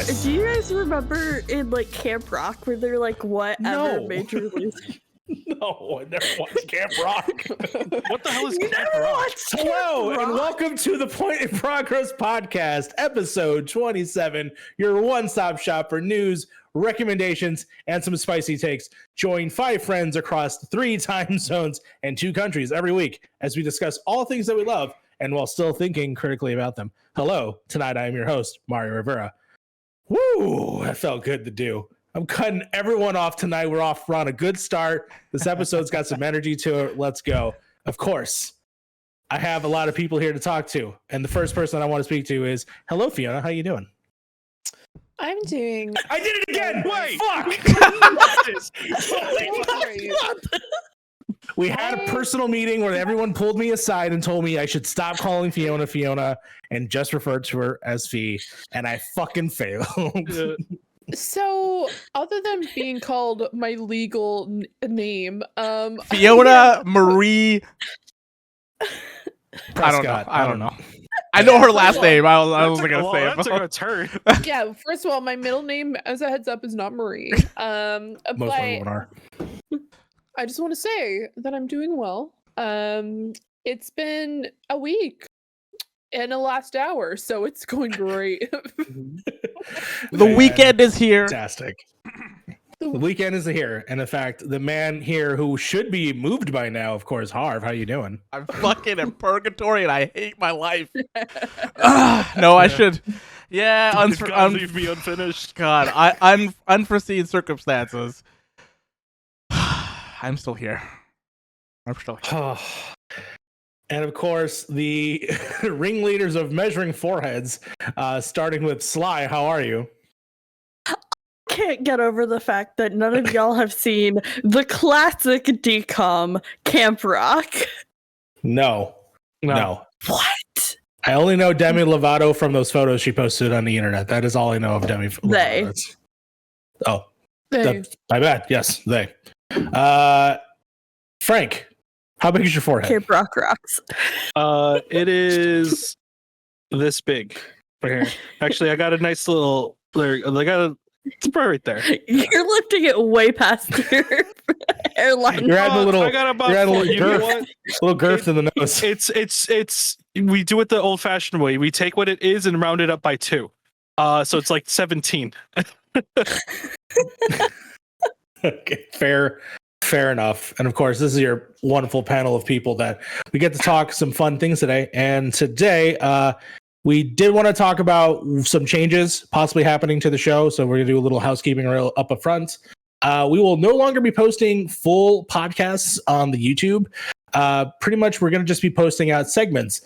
do you guys remember in like Camp Rock where they're like whatever major release? No, I never watched Camp Rock. What the hell is You Camp never Rock? watched Camp Hello, and Rock? welcome to the Point in Progress podcast, episode 27, your one-stop shop for news, recommendations, and some spicy takes. Join 5 friends across 3 time zones and 2 countries every week as we discuss all things that we love and while still thinking critically about them. Hello, tonight I am your host, Mario Rivera. Woo, that felt good to do. I'm cutting everyone off tonight. We're on a good start. This episode's got some energy to it. Let's go. Of course, I have a lot of people here to talk to. And the first person I want to speak to is, hello, Fiona. How you doing? I'm doing. I did it again. Wait. Fuck. We had a personal meeting where everyone pulled me aside and told me I should stop calling Fiona and just refer to her as Fee. And I fucking failed. So, other than being called my legal name, Fiona Marie. Prescott. I don't know. I know her last name. I wasn't gonna say That's it. a turn. yeah. First of all, my middle name, as a heads up, is not Marie. Most But women are. I just want to say that I'm doing well. It's been a week and a last hour, so it's going great. The weekend is here. Fantastic. The weekend is here. And in fact, the man here who should be moved by now, of course, Harv, how you doing? I'm fucking in purgatory and I hate my life. No, I should. Yeah, God, leave me unfinished. God, unforeseen circumstances. I'm still here. And of course, the ringleaders of measuring foreheads, starting with Sly. How are you? Can't get over the fact that none of y'all have seen the classic DCOM Camp Rock. No. What? I only know Demi Lovato from those photos she posted on the internet. That is all I know of Demi Lovato. They. Oh, They. my bad. Yes, they. Frank, how big is your forehead? Camp Rock rocks. It is this big right here. Actually, I got a nice little. It's probably right there. You're lifting it way past your hairline. You're adding a little. I got about You're adding a little you know girth, what? little girth in the nose. It's. We do it the old-fashioned way. We take what it is and round it up by 2. So it's like 17. Okay, fair enough. And of course, this is your wonderful panel of people that we get to talk some fun things today. And today, we did want to talk about some changes possibly happening to the show. So we're gonna do a little housekeeping real up front. We will no longer be posting full podcasts on the YouTube. Pretty much, we're gonna just be posting out segments.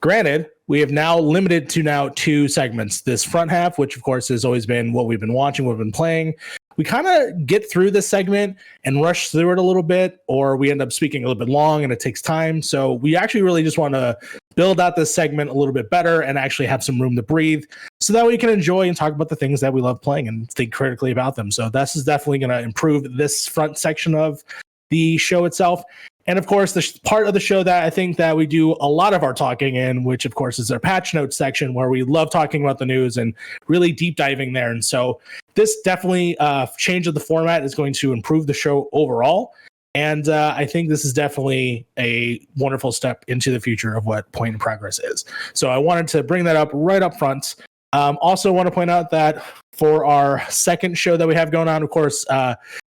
Granted, we have now limited to 2 segments. This front half, which of course has always been what we've been watching, what we've been playing. We kind of get through this segment and rush through it a little bit, or we end up speaking a little bit long and it takes time. So we actually really just want to build out this segment a little bit better and actually have some room to breathe so that we can enjoy and talk about the things that we love playing and think critically about them. So this is definitely going to improve this front section of the show itself. And of course, the part of the show that I think that we do a lot of our talking in, which of course is our patch notes section, where we love talking about the news and really deep diving there. And so this definitely change of the format is going to improve the show overall. And I think this is definitely a wonderful step into the future of what Point in Progress is. So I wanted to bring that up right up front. Also want to point out that for our second show that we have going on, of course,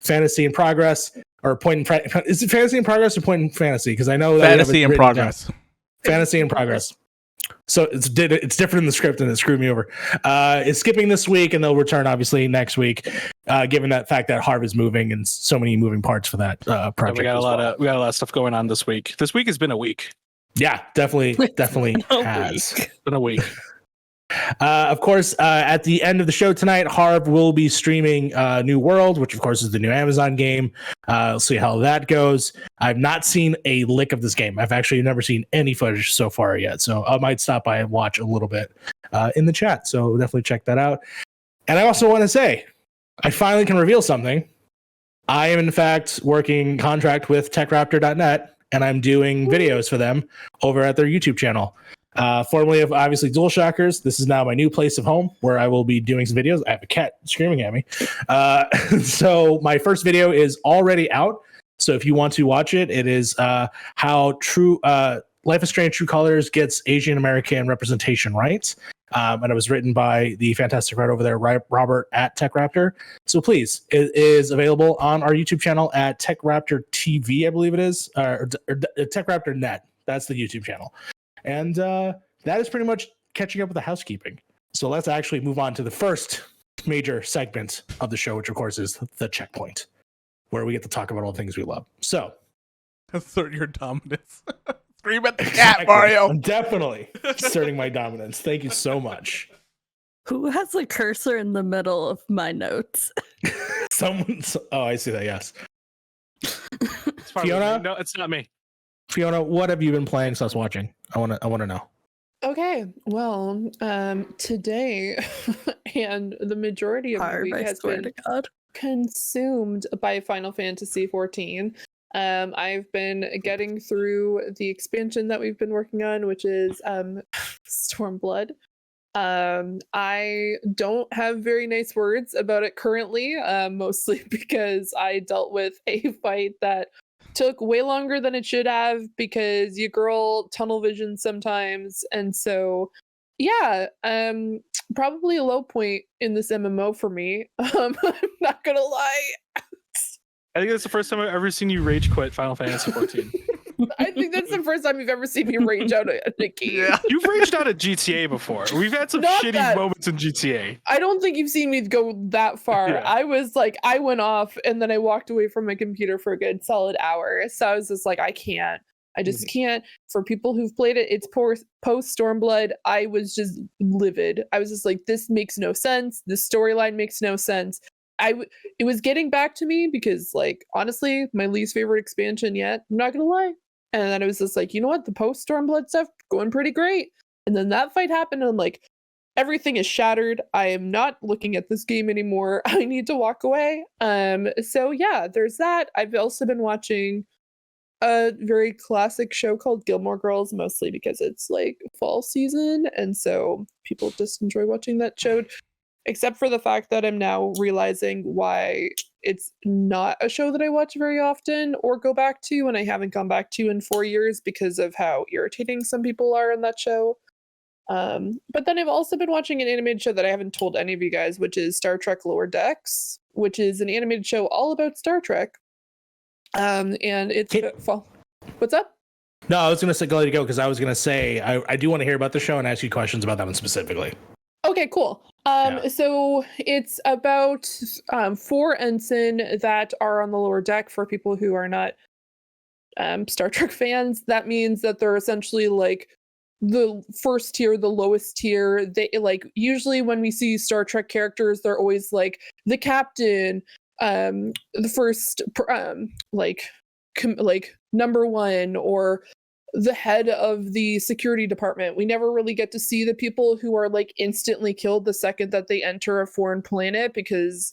Fantasy in Progress. Or is it Fantasy in Progress or Point in Fantasy? Because I know that Fantasy in Progress. Down. Fantasy in Progress. So it's different in the script and it screwed me over. It's skipping this week and they'll return obviously next week, given that fact that Harv is moving and so many moving parts for that project. We got a lot of stuff going on this week. This week has been a week. Yeah, definitely has Been a week. Of course, at the end of the show tonight, Harv will be streaming New World, which of course is the new Amazon game. We'll see how that goes. I've not seen a lick of this game. I've actually never seen any footage so far yet. So I might stop by and watch a little bit in the chat. So definitely check that out. And I also want to say, I finally can reveal something. I am in fact working contract with TechRaptor.net, and I'm doing videos for them over at their YouTube channel. Formerly of obviously Dual Shockers. This is now my new place of home where I will be doing some videos. I have a cat screaming at me. So my first video is already out. So if you want to watch it, it is how Life is Strange True Colors gets Asian American representation rights. And it was written by the fantastic writer over there, Robert at TechRaptor. So please, it is available on our YouTube channel at TechRaptor TV, I believe it is, or TechRaptor Net. That's the YouTube channel. And that is pretty much catching up with the housekeeping. So let's actually move on to the first major segment of the show, which of course is the checkpoint, where we get to talk about all the things we love. So assert your dominance. Scream at the cat, Mario. I'm definitely asserting my dominance. Thank you so much. Who has a cursor in the middle of my notes? Someone's. Oh, I see that. Yes. It's probably Fiona? me. No, it's not me. Fiona, what have you been playing since watching? I want to know. Okay, well, today and the majority of the Harv, week I has swear been to God. consumed by Final Fantasy 14. I've been getting through the expansion that we've been working on, which is Stormblood. I don't have very nice words about it currently, mostly because I dealt with a fight that took way longer than it should have because your girl tunnel vision sometimes, and so yeah, probably a low point in this MMO for me. I'm not gonna lie. I think that's the first time I've ever seen you rage quit Final Fantasy 14. I think that's the first time you've ever seen me rage out at a game. Yeah. You've raged out at GTA before. We've had some Not shitty that. moments in GTA. I don't think you've seen me go that far. Yeah. I was like, I went off and then I walked away from my computer for a good solid hour. So I was just like, I can't. I just can't. For people who've played it, it's post Stormblood. I was just livid. I was just like, this makes no sense. This storyline makes no sense. It was getting back to me because, like, honestly, my least favorite expansion yet. I'm not gonna lie. And then I was just like, you know what? The post Stormblood stuff going pretty great. And then that fight happened, and I'm like, everything is shattered. I am not looking at this game anymore. I need to walk away. So yeah, there's that. I've also been watching a very classic show called Gilmore Girls, mostly because it's like fall season, and so people just enjoy watching that show. Except for the fact that I'm now realizing why it's not a show that I watch very often or go back to, and I haven't gone back to in 4 years because of how irritating some people are in that show. But then I've also been watching an animated show that I haven't told any of you guys, which is Star Trek Lower Decks, which is an animated show all about Star Trek. And it's What's up? No, I was going to let you go because I was going to say I do want to hear about the show and ask you questions about that one specifically. Okay, cool. So it's about 4 ensign that are on the lower deck. For people who are not Star Trek fans, that means that they're essentially like the first tier, the lowest tier. They like usually when we see Star Trek characters, they're always like the captain, the first like number 1, or the head of the security department. We never really get to see the people who are like instantly killed the second that they enter a foreign planet, because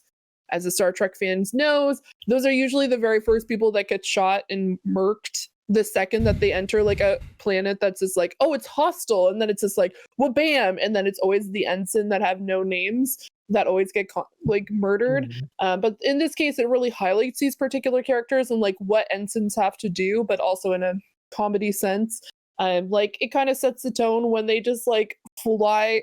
as the Star Trek fans knows, those are usually the very first people that get shot and murked the second that they enter like a planet that's just like, oh, it's hostile, and then it's just like, well, bam, and then it's always the ensign that have no names that always get like murdered. But in this case, it really highlights these particular characters and like what ensigns have to do, but also in a comedy sense. Like it kind of sets the tone when they just like fly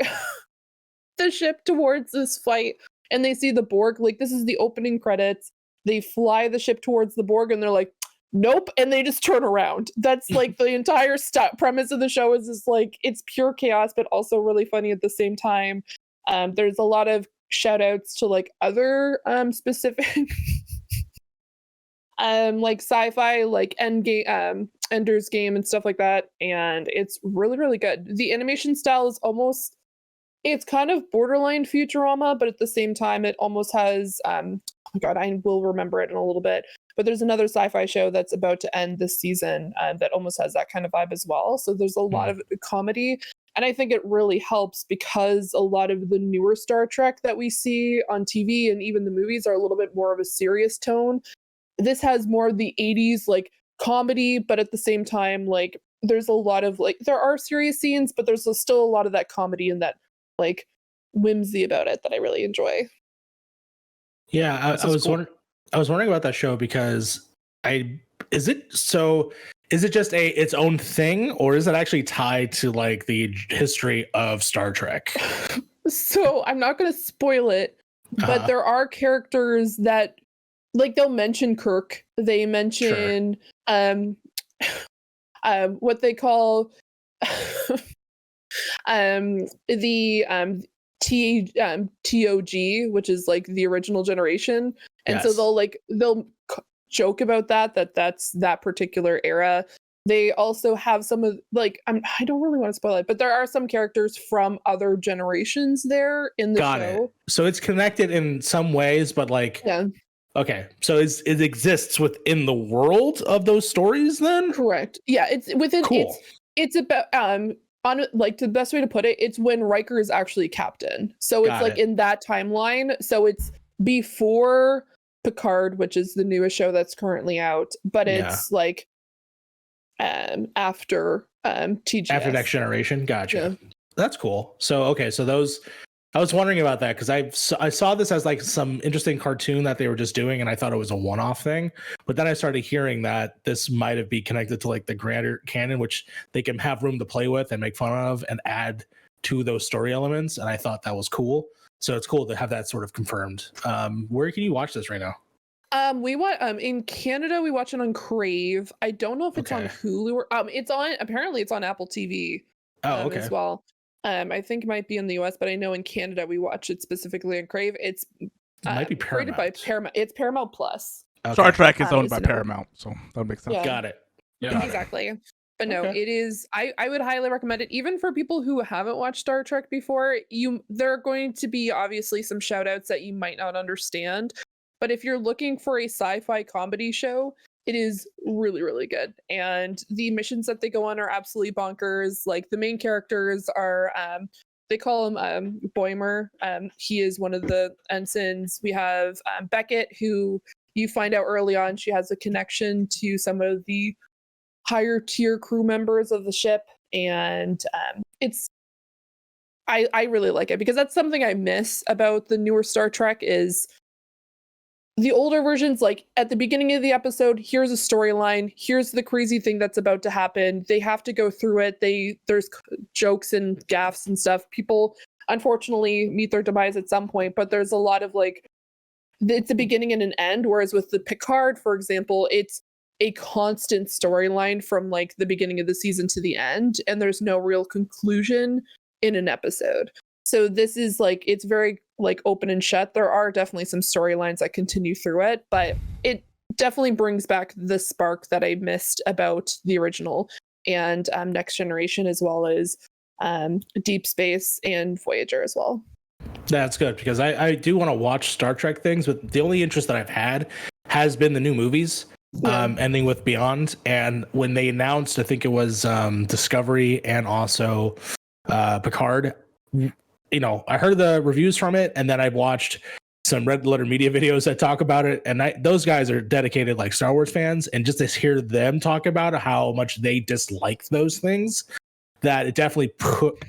the ship towards this fight and they see the Borg. Like this is the opening credits. They fly the ship towards the Borg and they're like, nope, and they just turn around. That's like the entire premise of the show is just like, it's pure chaos but also really funny at the same time. There's a lot of shout outs to like other specific like sci-fi, like Ender's Game and stuff like that, and it's really, really good. The animation style is almost, it's kind of borderline Futurama, but at the same time it almost has oh god, I will remember it in a little bit, but there's another sci-fi show that's about to end this season that almost has that kind of vibe as well. So there's a lot of comedy, and I think it really helps because a lot of the newer Star Trek that we see on TV and even the movies are a little bit more of a serious tone. This has more of the 80s like comedy, but at the same time like there's a lot of like there are serious scenes, but there's still a lot of that comedy and that like whimsy about it that I really enjoy. Yeah, This I is was cool. wondering about that show because is it just its own thing, or is it actually tied to like the history of Star Trek? So I'm not going to spoil it, but there are characters that like they'll mention Kirk. They mention what they call the TOG, which is like the original generation, and so Yes. they'll joke about that's that particular era. They also have some of like I don't really want to spoil it, but there are some characters from other generations there in the Got show. it. So it's connected in some ways, but like Yeah, okay, so it exists within the world of those stories then? correct. Yeah, it's within Cool. it's about on like the best way to put it, it's when Riker is actually captain. So it's Got like it. in that timeline. So it's before Picard, which is the newest show that's currently out, but Yeah. it's like after TGS. After Next Generation. Gotcha. Yeah. That's cool. So okay, so those I was wondering about that because I saw this as like some interesting cartoon that they were just doing, and I thought it was a one-off thing. But then I started hearing that this might have been connected to like the grander canon, which they can have room to play with and make fun of and add to those story elements. And I thought that was cool. So it's cool to have that sort of confirmed. Where can you watch this right now? We watch in Canada. We watch it on Crave. I don't know if it's on Okay. Hulu or it's on. Apparently, it's on Apple TV. Oh, okay. As well. I think it might be in the US, but I know in Canada we watch it specifically on Crave. It's It might be rated by Paramount. Paramount. It's Paramount Plus. Okay. Star Trek is owned it's by an- Paramount, so that makes sense. Yeah. Got it. Got it. Exactly. But no, Okay. it is. I would highly recommend it, even for people who haven't watched Star Trek before. There are going to be obviously some shout outs that you might not understand, but if you're looking for a sci-fi comedy show, it is really, really good. And the missions that they go on are absolutely bonkers. Like the main characters are they call him Boimer. He is one of the ensigns. We have Beckett, who you find out early on she has a connection to some of the higher tier crew members of the ship, and I really like it because that's something I miss about the newer Star Trek is the older versions. Like at the beginning of the episode, here's a storyline, here's the crazy thing that's about to happen. They have to go through it. There's jokes and gaffes and stuff. People unfortunately meet their demise at some point, but there's a lot of like it's a beginning and an end. Whereas with the Picard, for example, it's a constant storyline from like the beginning of the season to the end, and there's no real conclusion in an episode. So this is like it's very like open and shut. There are definitely some storylines that continue through it, but it definitely brings back the spark that I missed about the original and Next Generation, as well as Deep Space and Voyager as well. That's good because I do want to watch Star Trek things, but the only interest that I've had has been the new movies, ending with Beyond. And when they announced, I think it was Discovery and also Picard, you know, I heard the reviews from it, and then I watched some Red Letter Media videos that talk about it. And those guys are dedicated like Star Wars fans, and just to hear them talk about how much they dislike those things, that it definitely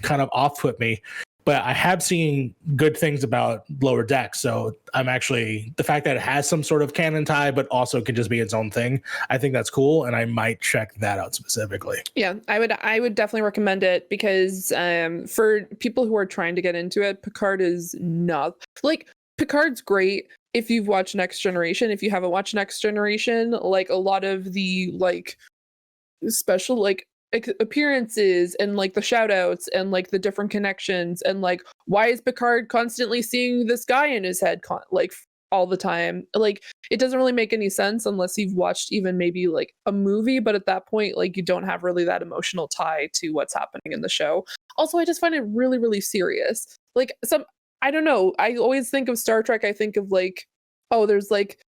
kind of off-put me. But I have seen good things about Lower Deck, so I'm actually the fact that it has some sort of canon tie, but also can just be its own thing. I think that's cool, and I might check that out specifically. Yeah, I would definitely recommend it because for people who are trying to get into it, Picard is not like Picard's great if you've watched Next Generation. If you haven't watched Next Generation, like a lot of the like special like appearances and like the shout outs and like the different connections and like why is Picard constantly seeing this guy in his head like all the time, like it doesn't really make any sense unless you've watched even maybe like a movie, but at that point like you don't have really that emotional tie to what's happening in the show. Also, I just find it really, really serious. Like I don't know, I always think of Star Trek, I think of like, oh, there's like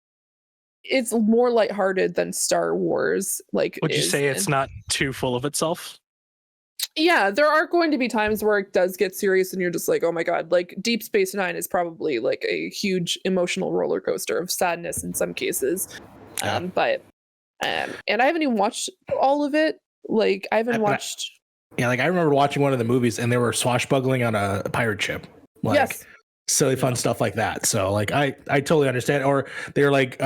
it's more lighthearted than Star Wars. Like, Would you say it's not too full of itself? Yeah, there are going to be times where it does get serious and you're just like, oh my god, like Deep Space Nine is probably like a huge emotional roller coaster of sadness in some cases. Yeah. And I haven't even watched all of it. Like I haven't And watched. Yeah, like I remember watching one of the movies and they were swashbuckling on a pirate ship. Like Yes. silly fun stuff like that. So like I totally understand. Or they're like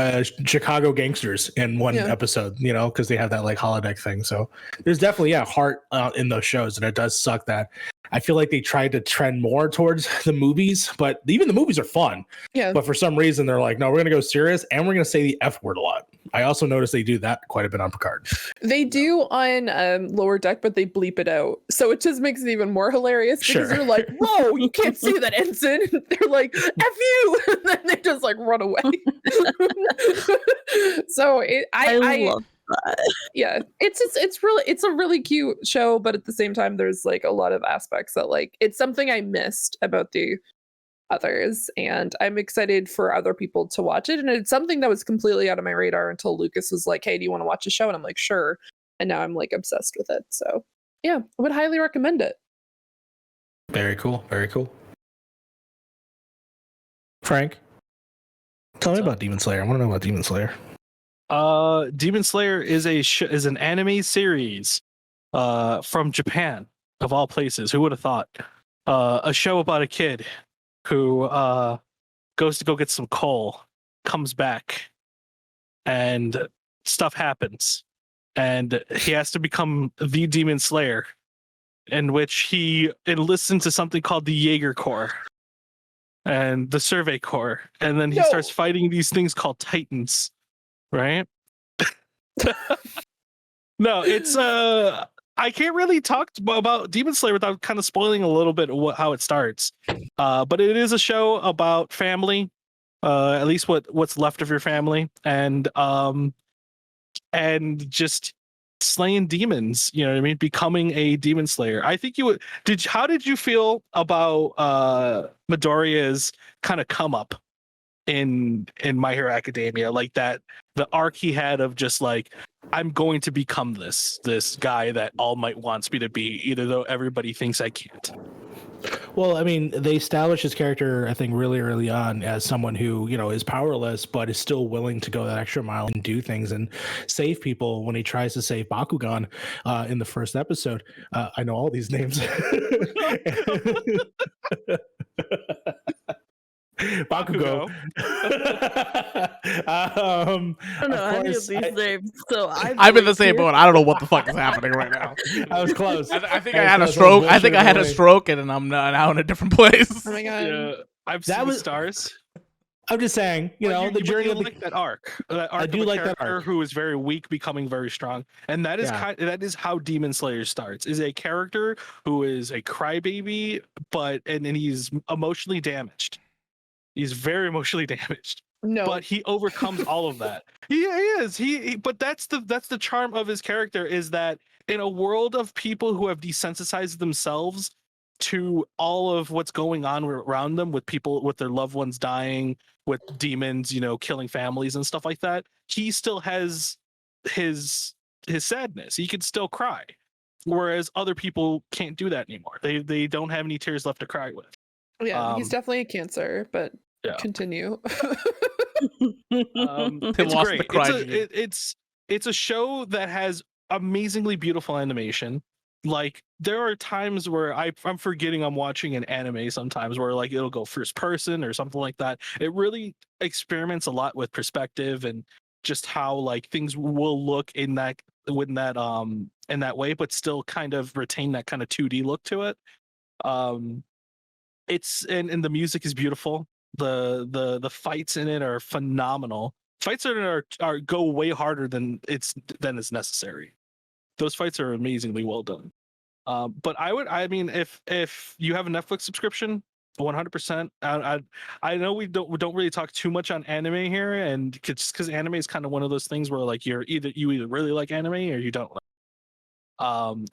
Chicago gangsters in one Yeah. episode, you know, because they have that like holodeck thing. So there's definitely heart in those shows, and it does suck that I feel like they tried to trend more towards the movies, but even the movies are fun. Yeah. But for some reason they're like, no, we're gonna go serious and we're gonna say the F word a lot. I also noticed they do that quite a bit on Picard. They do on Lower Deck, but they bleep it out. So it just makes it even more hilarious because Sure. you're like, whoa, you can't say that, ensign. They're like, F you. And then they just like run away. So I love that. yeah, it's a really cute show, but at the same time, there's like a lot of aspects that like it's something I missed about the others, and I'm excited for other people to watch it. And it's something that was completely out of my radar until Lucas was like, hey, do you want to watch a show? And I'm like, sure. And now I'm like obsessed with it. So yeah, I would highly recommend it. Very cool. Very cool. Frank, tell me about Demon Slayer. I want to know about Demon Slayer. Demon Slayer is is an anime series from Japan, of all places. Who would have thought? A show about a kid who goes to go get some coal, comes back, and stuff happens. And he has to become the Demon Slayer, in which he enlists into something called the Jaeger Corps and the Survey Corps. And then he No. starts fighting these things called Titans, right? No, it's I can't really talk about Demon Slayer without kind of spoiling a little bit of how it starts. But it is a show about family, at least what's left of your family, and just slaying demons. You know what I mean? Becoming a demon slayer. I think you would. How did you feel about Midoriya's kind of come up in My Hero Academia, like that the arc he had of just like, I'm going to become this guy that All Might wants me to be, even though everybody thinks I can't. Well, I mean, they established his character, I think, really early on as someone who, you know, is powerless, but is still willing to go that extra mile and do things and save people when he tries to save Bakugan in the first episode. I know all these names. Bakugo. I don't know any of these names, so I'm in the same boat. I don't know what the fuck is happening right now. I was close. I think I had a stroke. I think I had a stroke, and I'm now in a different place. Oh my god. Yeah, I've seen the stars. I'm just saying, you know, the journey of the... like that arc. That arc I do of a like that character arc. who is very weak becoming very strong, and that is Yeah. that is how Demon Slayer starts. Is a character who is a crybaby, and he's emotionally damaged. He's very emotionally damaged, No. but he overcomes all of that. He is. But that's the charm of his character, is that in a world of people who have desensitized themselves to all of what's going on around them, with people, with their loved ones dying, with demons, you know, killing families and stuff like that, he still has his sadness. He can still cry, whereas other people can't do that anymore. They don't have any tears left to cry with. Yeah, he's definitely a Cancer, but Yeah. continue. It's lost great. the cry gene. It's a show that has amazingly beautiful animation. Like, there are times where I'm forgetting I'm watching an anime sometimes, where like it'll go first person or something like that. It really experiments a lot with perspective and just how like things will look in that way, but still kind of retain that kind of 2D look to it. It's and the music is beautiful. The fights in it are phenomenal. Fights in it are go way harder than is necessary. Those fights are amazingly well done. But I mean, if you have a Netflix subscription, 100%. I know we don't really talk too much on anime here, and just because anime is kind of one of those things where like you either really like anime or you don't.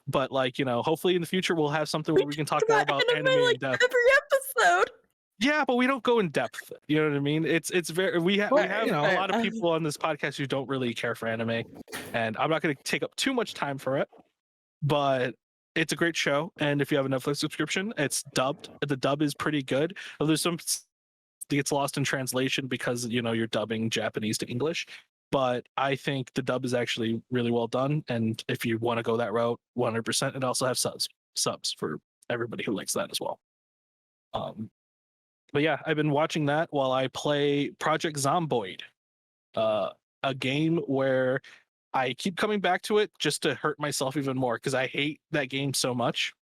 But like, you know, hopefully in the future we'll have something where we can talk more about anime in depth. Every episode. Yeah, but we don't go in depth. You know what I mean? It's very we have you know, a lot of people on this podcast who don't really care for anime, and I'm not going to take up too much time for it. But it's a great show, and if you have a Netflix subscription, it's dubbed. The dub is pretty good. There's some that gets lost in translation because, you know, you're dubbing Japanese to English. but I think the dub is actually really well done. And if you want to go that route, 100%, it also has subs for everybody who likes that as well. But yeah, I've been watching that while I play Project Zomboid, a game where I keep coming back to it just to hurt myself even more because I hate that game so much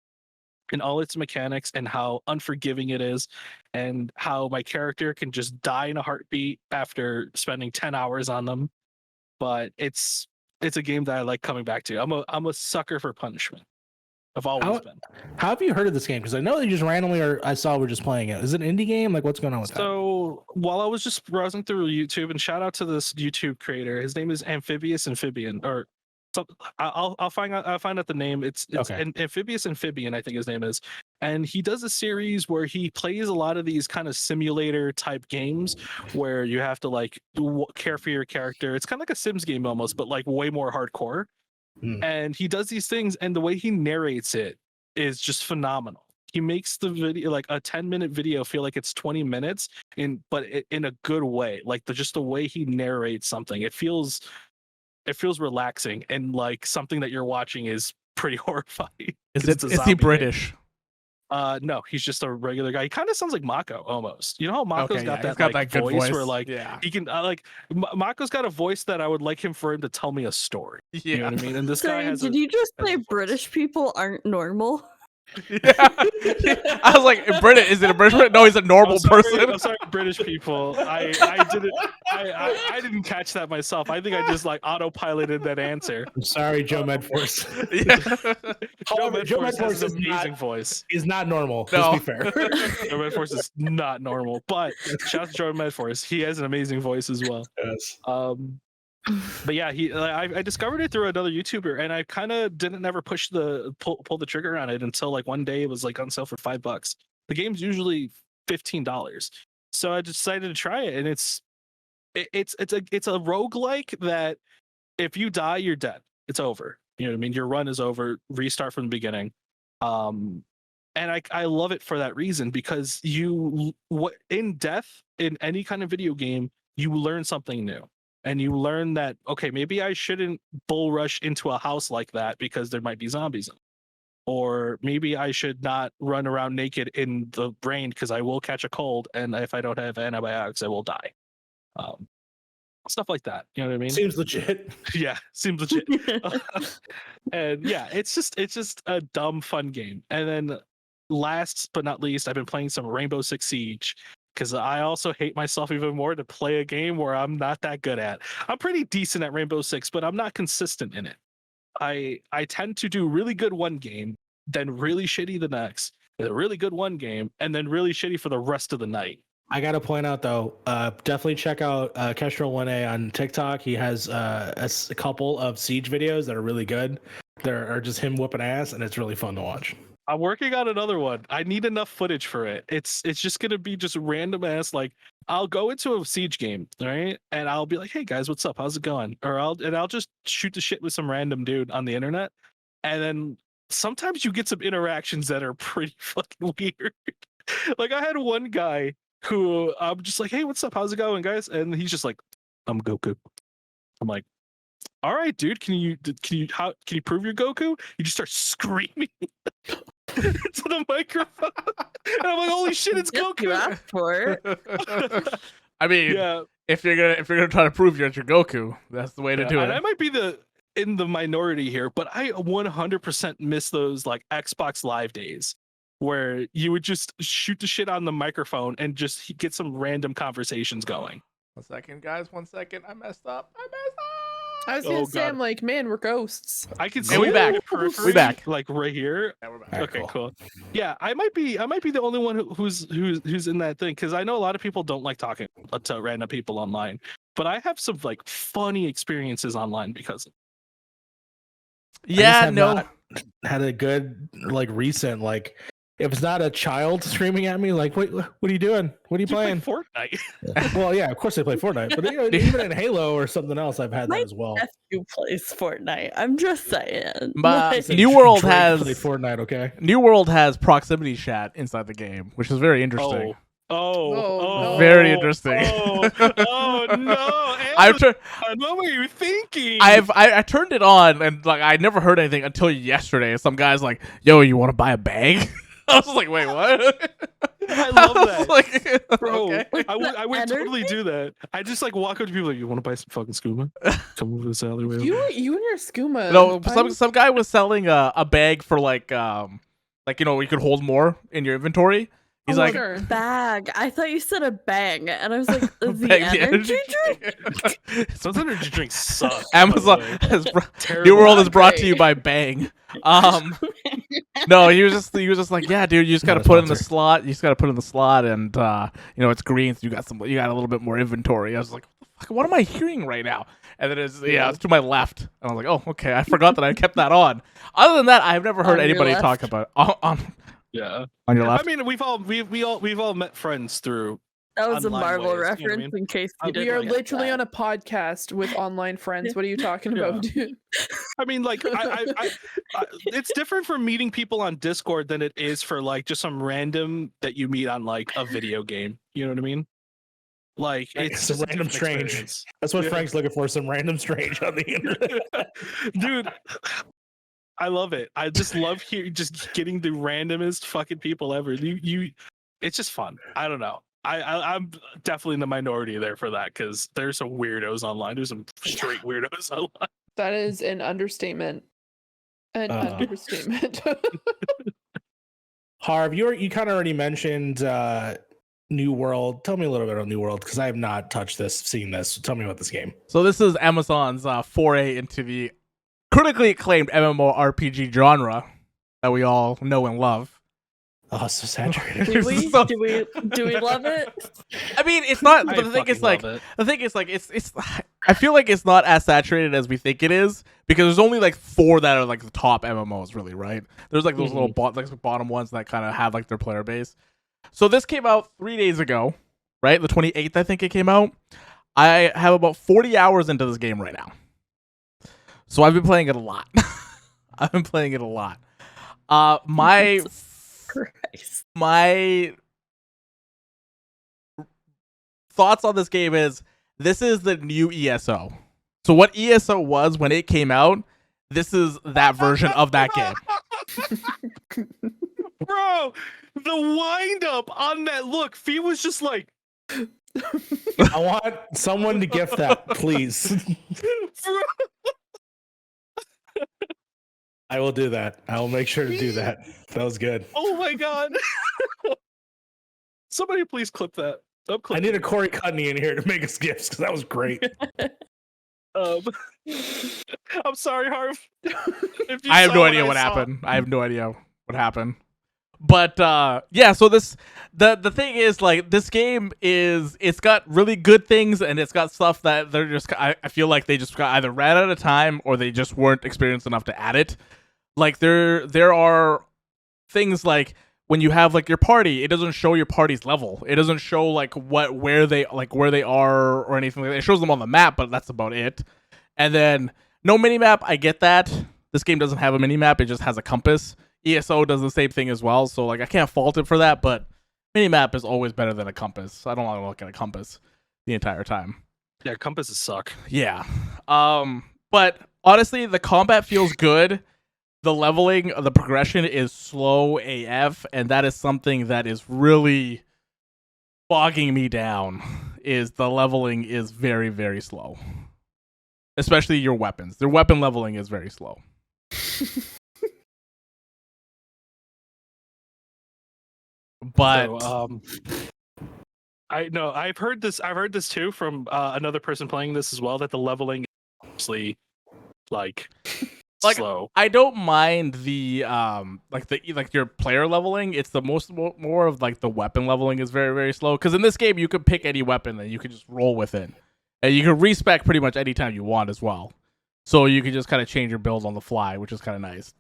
and all its mechanics and how unforgiving it is and how my character can just die in a heartbeat after spending 10 hours on them. But it's a game that I like coming back to. I'm a sucker for punishment. I've always been. How have you heard of this game? Because I know that you just randomly, or I saw we're just playing it. Is it an indie game? Like, what's going on with that? So while I was just browsing through YouTube, and shout out to this YouTube creator, his name is Amphibious Amphibian, or something. I'll find out the name. It's Okay. Amphibious Amphibian, I think his name is, and he does a series where he plays a lot of these kind of simulator type games where you have to like care for your character. It's kind of like a Sims game almost, but like way more hardcore. And he does these things, and the way he narrates it is just phenomenal. He makes the video, like a 10-minute video, feel like it's 20 minutes, but in a good way. Like just the way he narrates something, it feels relaxing, and like something that you're watching is pretty horrifying. Is he British? No, he's just a regular guy. He kind of sounds like Mako almost. You know how Mako's got he's that got like that good voice where like yeah. he can Mako's got a voice that I would like for him to tell me a story. Yeah. You know what I mean? And this guy Sorry, has. did you just say British people aren't normal? Yeah. I was like, British? Is it a British? No, he's a normal person. I'm sorry, British people. I didn't catch that myself. I think I just like autopiloted that answer. I'm sorry, Joe Medforce. Joe Medforce has an amazing voice. He's not normal. No. Let's be fair. Joe Medforce is not normal, but shout out to Joe Medforce. He has an amazing voice as well. Yes. But yeah, I discovered it through another YouTuber, and I kind of didn't ever pull the trigger on it until like one day it was like on sale for $5. The game's usually $15, so I decided to try it, and it's a roguelike that if you die, you're dead. It's over. You know what I mean? Your run is over. Restart from the beginning. And I love it for that reason, because in death in any kind of video game, you learn something new. And you learn that, okay, maybe I shouldn't bull rush into a house like that because there might be zombies in it. Or maybe I should not run around naked in the rain because I will catch a cold, and if I don't have antibiotics, I will die. Stuff like that. You know what I mean? Seems legit. Yeah, seems legit. And yeah, it's just a dumb fun game. And then last but not least, I've been playing some Rainbow Six Siege, because I also hate myself even more to play a game where I'm not that good at. I'm pretty decent at Rainbow Six, but I'm not consistent in it. I tend to do really good one game, then really shitty the next, and a really good one game, and then really shitty for the rest of the night. I gotta point out though, definitely check out Kestrel 1A on TikTok. He has a couple of Siege videos that are really good. There are just him whooping ass, and it's really fun to watch. I'm working on another one. I need enough footage for it. It's just gonna be just random ass, like I'll go into a Siege game, right? And I'll be like, hey guys, what's up? How's it going? Or I'll just shoot the shit with some random dude on the internet. And then sometimes you get some interactions that are pretty fucking weird. Like I had one guy who I'm just like, hey, what's up? How's it going, guys? And he's just like, I'm Goku. I'm like, all right, dude, can you prove you're Goku? You just start screaming to the microphone. And I'm like, holy shit, it's Goku. You asked for it. I mean, Yeah. if you're gonna try to prove you're Goku, that's the way to do it. And I might be in the minority here, but I 100% miss those like Xbox Live days where you would just shoot the shit on the microphone and just get some random conversations going. 1 second, guys. 1 second. I messed up. I was gonna say, God. I'm like, man, we're ghosts. I can Hey, see we it back. in your periphery, We back. like right here. Yeah, we're back. All right, Okay, cool. Yeah, I might be the only one who's in that thing, because I know a lot of people don't like talking to random people online, but I have some like funny experiences online because of I just Yeah, have no. not had a good recent if it's not a child screaming at me wait, what are you doing? What are you you play playing? Fortnite. Well, yeah, of course I play Fortnite, but even in Halo or something else, I've had that as well. Nephew plays Fortnite. I'm just saying. But Like, New World Drake has played Fortnite, okay? New World has proximity chat inside the game, which is very interesting. Oh, Oh, Very interesting. Oh no! I've turned. What were you thinking? I turned it on and like I never heard anything until yesterday. Some guy's like, "Yo, you want to buy a bag?" I was like, "Wait, what?" I love that. Like, Bro, okay. I would totally Energy? do that. I just like walk up to people like, "You want to buy some fucking scuba? Come over this alleyway." you and your skooma. No, I'm- some guy was selling a bag for like you could hold more in your inventory. He's Oh, like, sure. Bag. I thought you said a bang, and I was like, the "Bag the energy drink. Those energy drinks suck. Amazon by the way. has Terrible. New World is Not brought to great. you by Bang. No, he was just like, yeah, dude, you just gotta Not a put it in the sponsor. slot. You just gotta put it in the slot, and it's green, so you got a little bit more inventory. I was like, fuck, what am I hearing right now? And then it's to my left, and I was like, oh, okay, I forgot that I kept that on. Other than that, I've never heard On your anybody left? talk about Yeah. on your I left. mean, we've all met friends through. That was a Online Marvel ways, you know what I reference mean? in case you We didn't We are get literally that. on a podcast with online friends. What are you talking about, dude? I mean, like, I it's different from meeting people on Discord than it is for like just some random that you meet on like a video game. You know what I mean? Like, Right, it's some just a random different strange. experience. That's what Yeah. Frank's looking for. Some random strange on the internet. Dude, I love it. I just love just getting the randomest fucking people ever. It's just fun. I don't know. I'm definitely in the minority there for that because there's some weirdos online. There's some straight weirdos online. That is an understatement. An understatement. Harv, you kind of already mentioned New World. Tell me a little bit on New World because I have not touched this, seen this. So tell me about this game. So this is Amazon's foray into the critically acclaimed MMORPG genre that we all know and love. Oh, so saturated. Do we? So- Do we love it? I mean, it's not. I But the thing is, fucking like, love it. the thing is, like, it's. I feel like it's not as saturated as we think it is because there's only like 4 that are like the top MMOs, really, right? There's like those little bottom ones that kind of have like their player base. So this came out 3 days ago, right? The 28th, I think it came out. I have about 40 hours into this game right now, so I've been playing it a lot. I've been playing it a lot. My Christ. my thoughts on this game is this is the new ESO. So what ESO was when it came out, this is that version of that game. Bro, the wind up on that look, Fee was just like, I want someone to gift that, please. bro, I will do that. I will make sure to do that. That was good. oh my god. Somebody please clip that. I need a Corey Cudney in here to make us gifts because that was great. I'm sorry, Harv. If you I have saw no what idea I what saw. happened. I have no idea what happened. But yeah, so this the thing is like this game it's got really good things and it's got stuff that they're just I feel like they just got either ran out of time or they just weren't experienced enough to add it. Like there are things like when you have like your party, it doesn't show your party's level. It doesn't show like where they are or anything like that. It shows them on the map, but that's about it. And then no mini map, I get that. This game doesn't have a mini map, it just has a compass. ESO does the same thing as well, so like I can't fault it for that, but mini map is always better than a compass. I don't want to look at a compass the entire time. Yeah, compasses suck. Yeah. But honestly, the combat feels good. The leveling, the progression is slow AF, and that is something that is really bogging me down. Is the leveling is very, very slow. Especially your weapons. Their weapon leveling is very slow. But So, I know I've heard this too from another person playing this as well, that the leveling is mostly like slow. I don't mind the like your player leveling. It's the more of like the weapon leveling is very, very slow. Because in this game you could pick any weapon and you could just roll with it, and you can respec pretty much anytime you want as well. So you can just kind of change your build on the fly, which is kind of nice.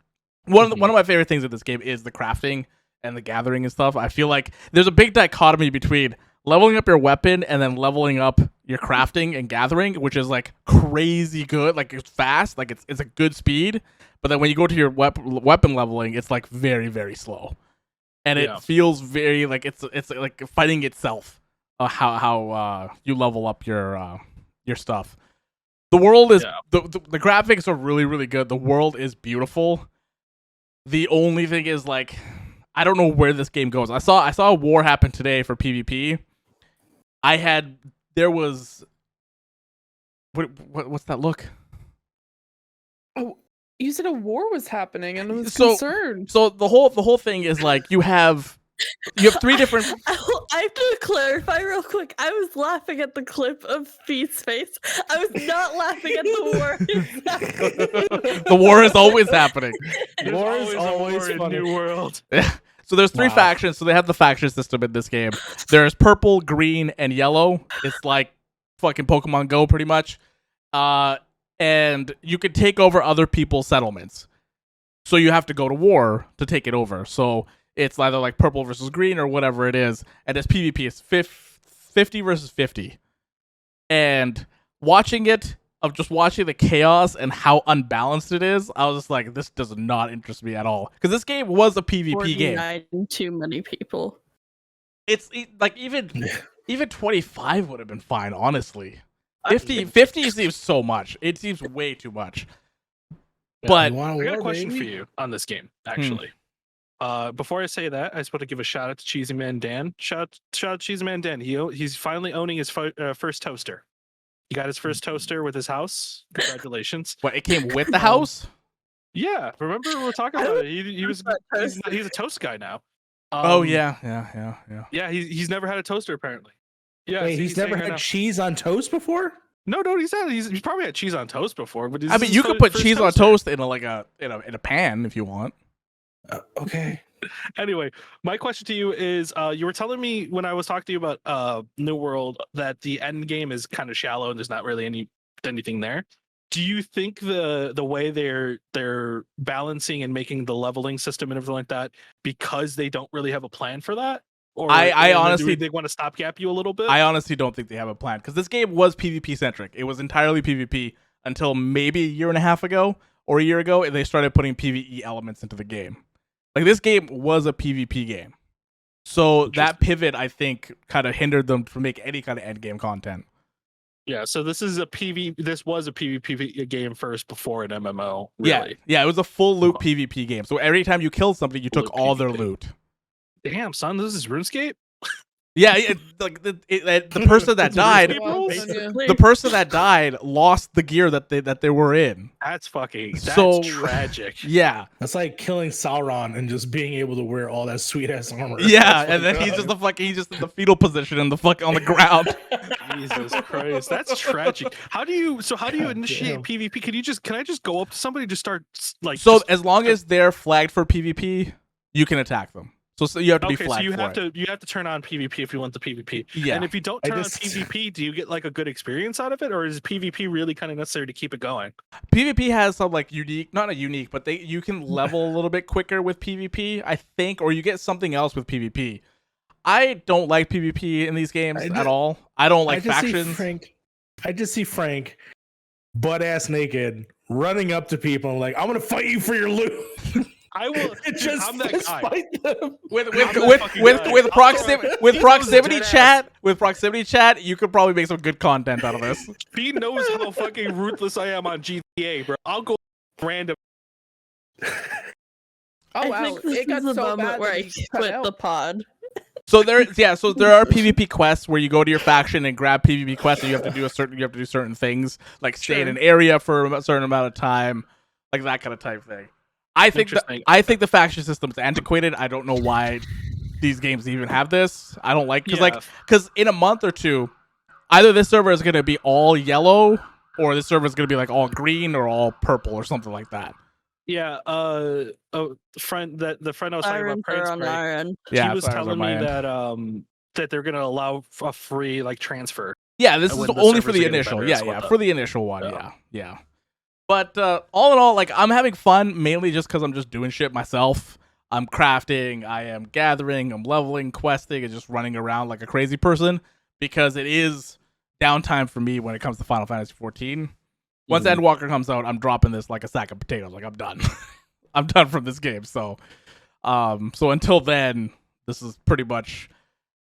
One of my favorite things in this game is the crafting and the gathering and stuff. I feel like there's a big dichotomy between leveling up your weapon and then leveling up your crafting and gathering, which is like crazy good. Like it's fast, like it's a good speed. But then when you go to your weapon leveling, it's like very, very slow. and it feels very like it's like fighting itself. How you level up your stuff. The world is the graphics are really good. The world is beautiful. The only thing is like I don't know where this game goes. I saw a war happen today for PvP. There was what's that look? Oh, you said a war was happening and I was concerned. So the whole thing is like you have 3 different. I have to clarify real quick. I was laughing at the clip of Feet's face. I was not laughing at the war. The war is always happening. War is always in New World. So there's 3 factions. So they have the faction system in this game. There's purple, green, and yellow. It's like fucking Pokemon Go, pretty much. And you can take over other people's settlements. So you have to go to war to take it over. So it's either like purple versus green or whatever it is. And it's PvP. It's 50 versus 50. And watching the chaos and how unbalanced it is, I was just like, this does not interest me at all. Because this game was a PvP game. Too many people. It's like even 25 would have been fine, honestly. 50 seems so much. It seems way too much. But I got a question for you on this game, actually. Before I say that, I just want to give a shout out to Cheesy Man Dan. Shout out Cheesy Man Dan. He's finally owning his first toaster. He got his first toaster with his house. Congratulations. What, it came with the house? Yeah, remember we were talking about it. He's a toast guy now. Yeah. Yeah, he's never had a toaster apparently. Yeah, wait, he's never had cheese on toast before? No, he's probably had cheese on toast before. But I mean, you could put cheese on toast in a pan if you want. Okay. Anyway, my question to you is: you were telling me when I was talking to you about New World that the end game is kind of shallow and there's not really anything there. Do you think the way they're balancing and making the leveling system and everything like that because they don't really have a plan for that? Or I honestly they want to stopgap you a little bit. I honestly don't think they have a plan because this game was PvP centric. It was entirely PvP until maybe a year and a half ago or a year ago, and they started putting PvE elements into the game. Like this game was a PvP game, so that pivot I think kind of hindered them from making any kind of end game content. Yeah, so this was a PvP game first before an MMO. Really. Yeah, it was a full loot PvP game. So every time you killed somebody, you took all their loot. Damn, son, this is RuneScape. Yeah, the person that died, the person that died lost the gear that they were in. That's tragic. Yeah, that's like killing Sauron and just being able to wear all that sweet ass armor. Yeah, and then he's just in the fetal position on the ground. Jesus Christ, that's tragic. How do you initiate PvP? Can I just go up to somebody and just start like? So as long as they're flagged for PvP, you can attack them. So you have to be flagged. So you have to turn on PvP if you want the PvP. Yeah. And if you don't turn on PvP, do you get like a good experience out of it, or is PvP really kind of necessary to keep it going? PvP has some like not a unique, but you can level a little bit quicker with PvP, I think, or you get something else with PvP. I don't like PvP in these games at all. I don't like factions. I just see Frank butt ass naked running up to people and like, I'm gonna fight you for your loot. I will. I'm that guy. Fight them. With proximity chat, you could probably make some good content out of this. He knows how fucking ruthless I am on GTA, bro. I'll go random. Oh wow! It got so bad where I quit the pod. So there are PvP quests where you go to your faction and grab PvP quests, and you have to do certain things, like stay in an area for a certain amount of time, like that kind of type thing. I think the faction system is antiquated. I don't know why these games even have this. I don't like because in a month or two, either this server is going to be all yellow or this server is going to be like all green or all purple or something like that. Yeah, the friend I was talking about, he was telling me that they're gonna allow a free like transfer. Yeah, this is only for the initial. For the initial one. Yeah. But all in all, like I'm having fun mainly just because I'm just doing shit myself. I'm crafting, I am gathering, I'm leveling, questing, and just running around like a crazy person because it is downtime for me when it comes to Final Fantasy 14. Once Endwalker comes out, I'm dropping this like a sack of potatoes. Like I'm done. I'm done from this game. So So until then, this is pretty much.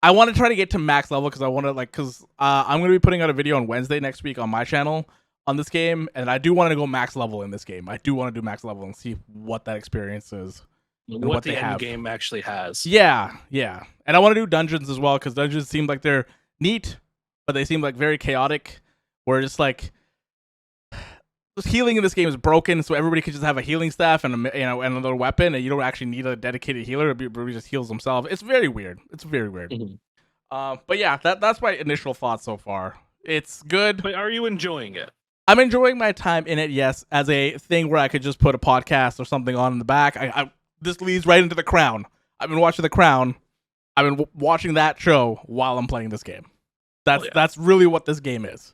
I want to try to get to max level because I want to because I'm going to be putting out a video on Wednesday next week on my channel on this game, and I do want to go max level in this game. I do want to do max level and see what that experience is. What the end game actually has. Yeah. And I want to do dungeons as well because dungeons seem like they're neat, but they seem like very chaotic. Where just like healing in this game is broken, so everybody can just have a healing staff and and another weapon, and you don't actually need a dedicated healer. Everybody just heals themselves. It's very weird. Mm-hmm. But yeah, that's my initial thoughts so far. It's good. But are you enjoying it? I'm enjoying my time in it, yes, as a thing where I could just put a podcast or something on in the back. This leads right into The Crown. I've been watching The Crown. I've been watching that show while I'm playing this game. That's really what this game is.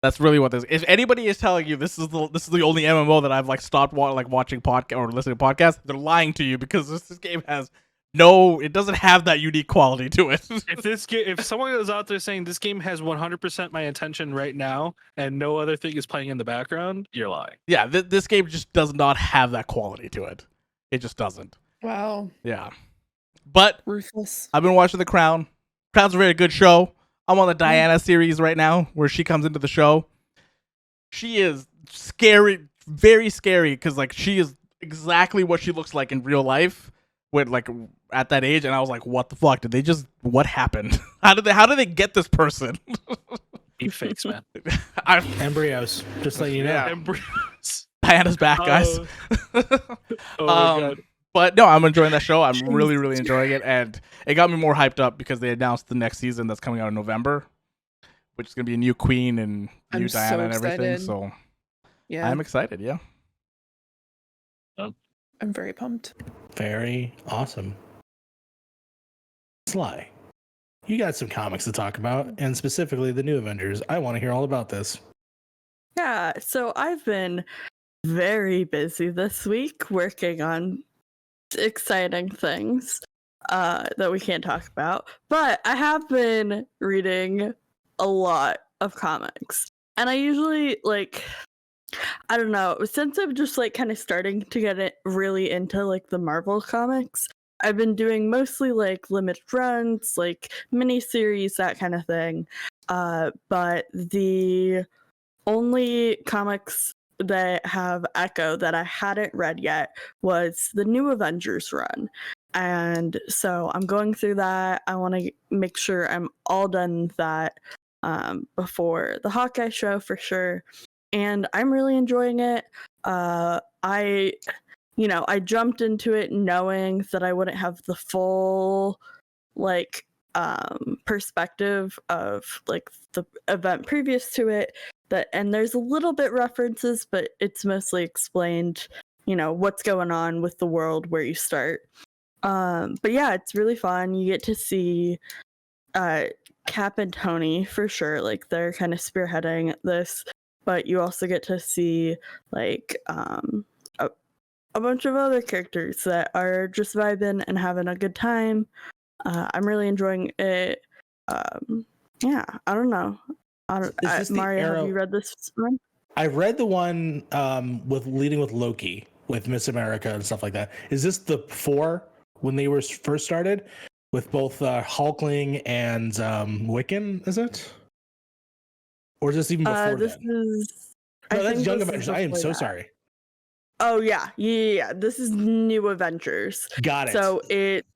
That's really what this. If anybody is telling you this is the only MMO that I've stopped watching podcast or listening to podcasts, they're lying to you because this game has it doesn't have that unique quality to it. If someone is out there saying this game has 100% my attention right now and no other thing is playing in the background, you're lying. Yeah, this game just does not have that quality to it. It just doesn't. Wow. Yeah. But ruthless. I've been watching The Crown. Crown's a very good show. I'm on the Diana series right now where she comes into the show. She is scary, very scary, because she is exactly what she looks like in real life with at that age, and I was like, what the fuck? What happened? How did they get this person? You fakes, man. Embryos. Just let you know. Yeah. Embryos. Diana's back, guys. Oh my God. But no, I'm enjoying that show. I'm really, really enjoying it, and it got me more hyped up because they announced the next season that's coming out in November, which is gonna be a new queen and new Diana and everything. So yeah, I'm excited. Yeah, I'm very pumped. Very awesome. Sly, you got some comics to talk about, and specifically the new Avengers. I want to hear all about this. Yeah, so I've been very busy this week working on exciting things that we can't talk about, but I have been reading a lot of comics, and I usually I don't know, since I'm just kind of starting to get it really into the Marvel comics, I've been doing mostly limited runs, miniseries, that kind of thing, but the only comics that have Echo that I hadn't read yet was the new Avengers run. And so I'm going through that. I want to make sure I'm all done with that before the Hawkeye show for sure. And I'm really enjoying it. I jumped into it knowing that I wouldn't have the full perspective of the event previous to it. And there's a little bit references, but it's mostly explained, what's going on with the world where you start. But yeah, it's really fun. You get to see Cap and Tony for sure. They're kind of spearheading this, but you also get to see a bunch of other characters that are just vibing and having a good time. I'm really enjoying it. Yeah, I don't know. Mario, have you read this one? I read the one leading with Loki, with Miss America and stuff like that. Is this the 4 when they were first started with both Hulkling and Wiccan? Is it, or is this even before this then? is. No, that's Young Avengers. I am so sorry. Oh yeah. This is New Avengers. Got it. So it's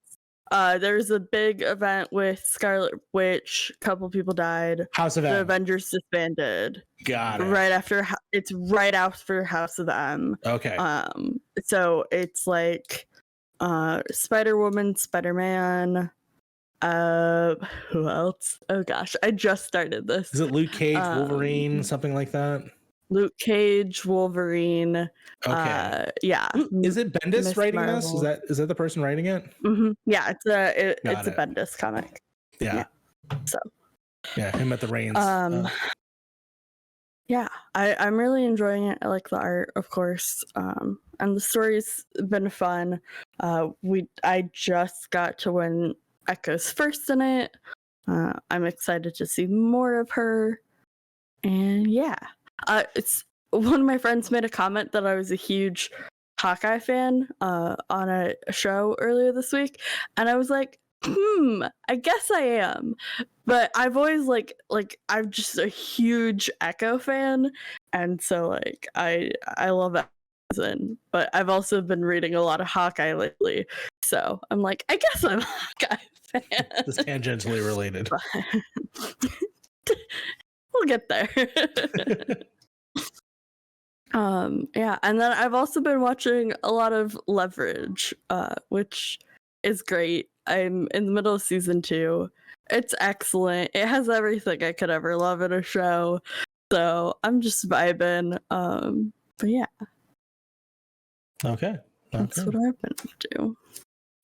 there's a big event with Scarlet Witch. A couple people died. House of The M. Avengers disbanded. Got it. Right after House of M. Okay. So it's Spider-Woman, Spider-Man. Who else? Oh gosh, I just started this. Is it Luke Cage, Wolverine, something like that? Luke Cage, Wolverine. Okay. Yeah. Is it Bendis Miss writing Marvel. this? Is that the person writing it? Mm-hmm. Yeah, it's a Got it. Bendis comic. Yeah. So. Yeah, him at the reins. Yeah, I'm really enjoying it. I like the art, of course, and the story's been fun. I just got to when Echo's first in it. I'm excited to see more of her, and yeah, it's one of my friends made a comment that I was a huge Hawkeye fan on a show earlier this week, and I was like, I guess I am. But I've always like I'm just a huge Echo fan, and so like I love it. But I've also been reading a lot of Hawkeye lately, so I'm like, I guess I'm a Hawkeye fan. It's tangentially related. We'll get there. Yeah, and then I've also been watching a lot of Leverage, which is great. I'm in the middle of season 2. It's excellent. It has everything I could ever love in a show. So I'm just vibing. But yeah. Okay. That's what I've been up to.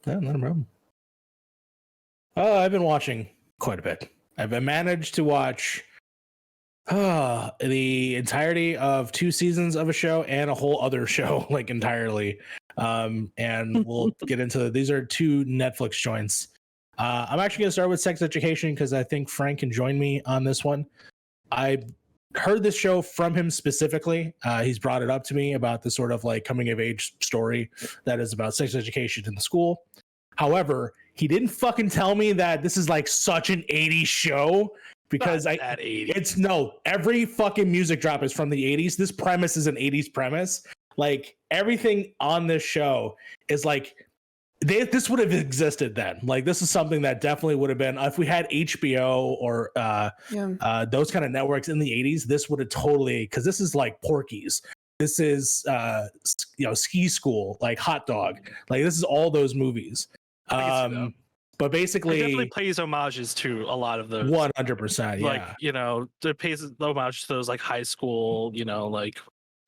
Yeah, not a problem. Oh, I've been watching quite a bit. I've managed to watch the entirety of 2 seasons of a show and a whole other show, like entirely. And we'll get into these are 2 Netflix joints. I'm actually gonna start with Sex Education because I think Frank can join me on this one. I heard this show from him specifically. He's brought it up to me about the sort of like coming of age story that is about sex education in the school. However, he didn't fucking tell me that this is like such an 80s show because it's no, every fucking music drop is from the 80s. This premise is an 80s premise. Like everything on this show is like this would have existed then. Like this is something that definitely would have been if we had HBO or those kind of networks in the 80s. This would have totally, because this is like Porky's. This is Ski School, like Hot Dog. Like this is all those movies. But basically, it definitely pays homages to a lot of those. 100%. Yeah. Like it pays homage to those like high school. Like.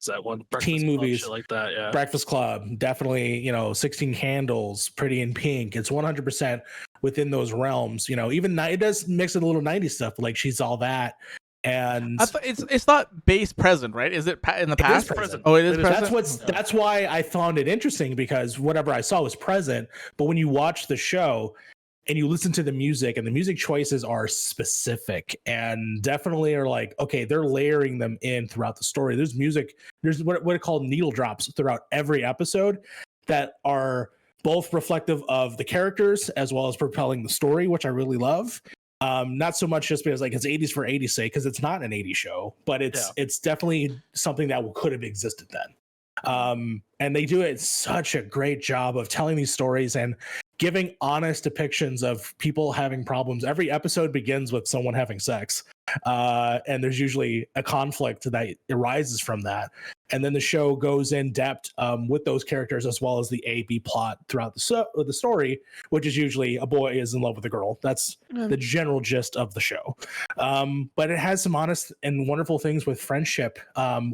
That one teen movies shit like that, yeah. Breakfast Club, definitely 16 Candles, Pretty in Pink. It's 100% within those realms. Even it does mix in a little 90s stuff, like She's All That. And it's not base present, right? Is it in the past? Present. Oh, it is present. That's why I found it interesting, because whatever I saw was present, but when you watch the show and you listen to the music, and the music choices are specific and definitely are like, okay, they're layering them in throughout the story. There's what are called needle drops throughout every episode that are both reflective of the characters as well as propelling the story, which I really love. Not so much just because like it's 80s for 80s sake, because it's not an 80s show, but it's definitely something that could have existed then. And they do it such a great job of telling these stories and giving honest depictions of people having problems. Every episode begins with someone having sex, and there's usually a conflict that arises from that. And then the show goes in depth with those characters as well as the A-B plot throughout the story, which is usually a boy is in love with a girl. That's the general gist of the show. But it has some honest and wonderful things with friendship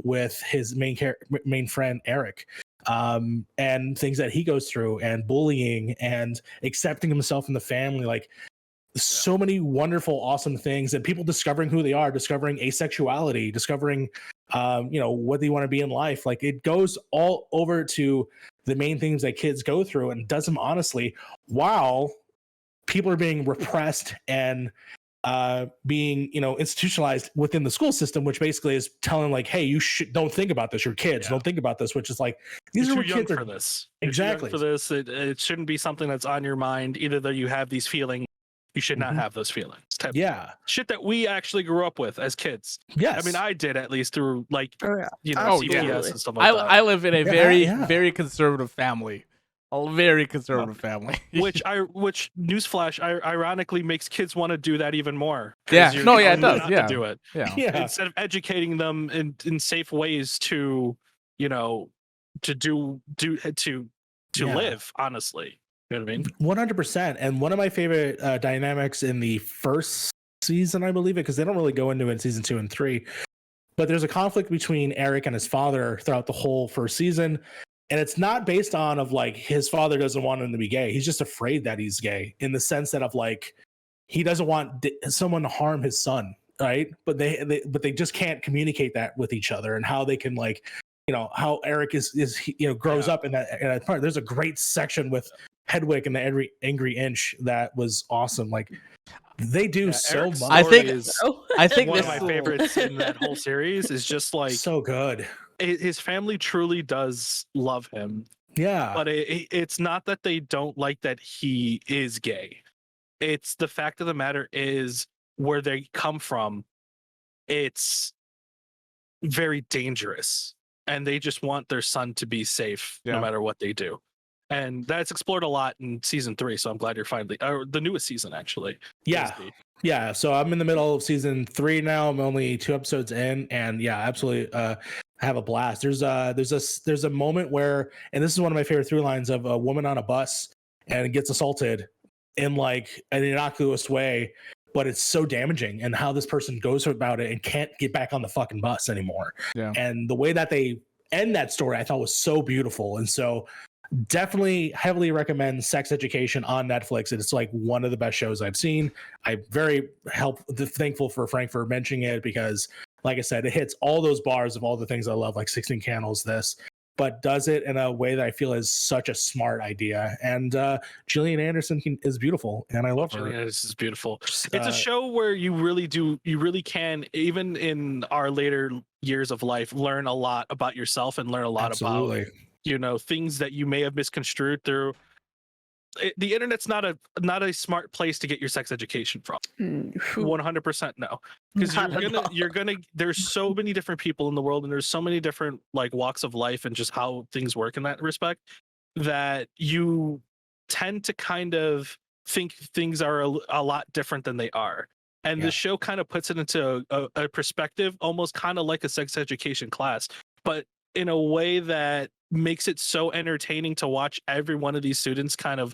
with his main friend, Eric. And things that he goes through, and bullying and accepting himself in the family, like so many wonderful, awesome things, and people discovering who they are, discovering asexuality, discovering what they want to be in life. Like it goes all over to the main things that kids go through and does them honestly, while people are being repressed and being institutionalized within the school system, which basically is telling like, hey, you don't think about this, you're kids, don't think about this, which is like, these are what kids for this. Exactly. For this, it shouldn't be something that's on your mind, either that you have these feelings, you should not have those feelings. Shit that we actually grew up with as kids. Yes. I mean, I did, at least through like CPS and stuff like that. I live in a very conservative family. A very conservative family. which newsflash, ironically makes kids want to do that even more. Yeah. No, yeah, it does. Yeah. To do it. Yeah. Instead of educating them in safe ways to live, honestly. You know what I mean? 100%. And one of my favorite dynamics in the first season, I believe it, because they don't really go into it in season 2 and 3, but there's a conflict between Eric and his father throughout the whole first season. And it's not based on of like his father doesn't want him to be gay. He's just afraid that he's gay, in the sense that of like, he doesn't want someone to harm his son. Right. But they just can't communicate that with each other, and how they can like, how Eric grows up in that part. There's a great section with Hedwig and the Angry Inch that was awesome. Like they do so much. I think one of my favorites in that whole series is just like so good. his family truly does love him. Yeah. But it's not that they don't like that he is gay. It's the fact of the matter is where they come from. It's very dangerous, and they just want their son to be safe no matter what they do. And that's explored a lot in season 3. So I'm glad you're finally, or the newest season actually. Yeah. So I'm in the middle of season 3 now. I'm only 2 episodes in, and yeah, absolutely. Have a blast. There's a moment where, and this is one of my favorite through lines, of a woman on a bus and gets assaulted in like an innocuous way, but it's so damaging, and how this person goes about it and can't get back on the fucking bus anymore. Yeah. And the way that they end that story, I thought was so beautiful. And so definitely heavily recommend Sex Education on Netflix. It's like one of the best shows I've seen. I'm very thankful for Frank for mentioning it, because like I said, it hits all those bars of all the things I love, like 16 Candles, but does it in a way that I feel is such a smart idea. And Gillian Anderson is beautiful, and I love her. Gillian Anderson is beautiful. It's a show where you really can, even in our later years of life, learn a lot about yourself and learn a lot about things that you may have misconstrued through. The internet's not a smart place to get your sex education from. 100% no, because you're gonna there's so many different people in the world, and there's so many different like walks of life and just how things work in that respect, that you tend to kind of think things are a lot different than they are. And the show kind of puts it into a perspective, almost kind of like a sex education class, but in a way that makes it so entertaining to watch every one of these students kind of